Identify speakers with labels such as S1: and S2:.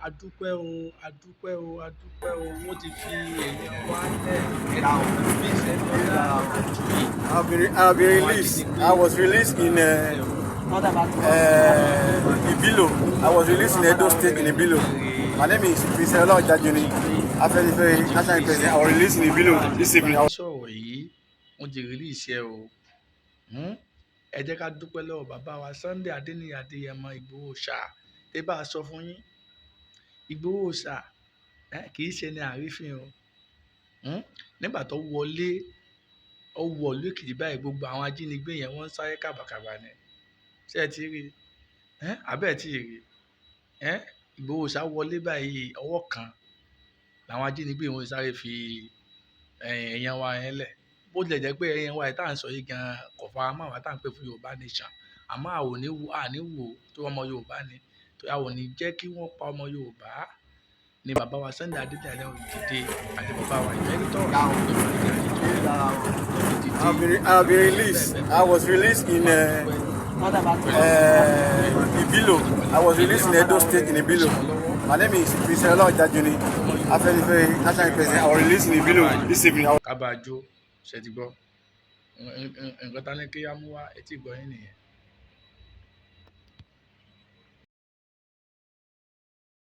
S1: adúpẹ́ o adúpẹ́ o adúpẹ́ o wọ́n ti fi èèyàn wá lẹ̀ ẹ̀dáhùn bí ìṣẹ́jọ́
S2: I've been released. I was released in Ibilo. I was released in Edo State in Ibilo. My name is Prof. Oloye. After the national president, I was released in Ibilo this evening.
S1: sọ̀rọ̀ yìí wọ́n ti release ẹ o ẹ jẹ́ ká dúpẹ́ lọ́wọ́ bàbá wa Sunday Adéníyì Adéyẹmọ Igboho ṣá tẹ́ bá a sọ fún yín Igboho ṣá kì í ṣe ní àrífín o nígbà tó wọlé Èkìtì báyìí gbogbo àwọn ajínigbé yẹn wọ́n ń sáré kàbàkàbà ni ṣé ẹ ti rí abẹ́ ẹ ti rí Igboho ṣá wọlé báyìí ọwọ́ kan làwọn ajínigbé wọn sáré fi èèyàn wa yẹn lẹ̀ bó tilẹ̀ jẹ́ pé èèyàn wa yẹn tá à ń sọ yìí gan-an kò fara mọ́ àwa tá à ń pè fún Yorùbá nation àmọ́ àní wò tó ọmọ Yorùbá ni tó àwọn ò ní jẹ́ kí wọ́n pa ọmọ Yorùbá ni bàbá wa Sunday Adéníyì Adéyẹmọ dìde àti bàbá wa ìmẹ́rítọ̀
S2: I've been released. I was released in Ibilo. I was released in Edo State in Ibilo. My name is Prof. Oloye. After the national president, I was released in Ibilo this evening.
S1: kábàájó ṣe ti gbọ́ nǹkan tá ní kí á mú wá etí ìgbọ́ yín nìyẹn.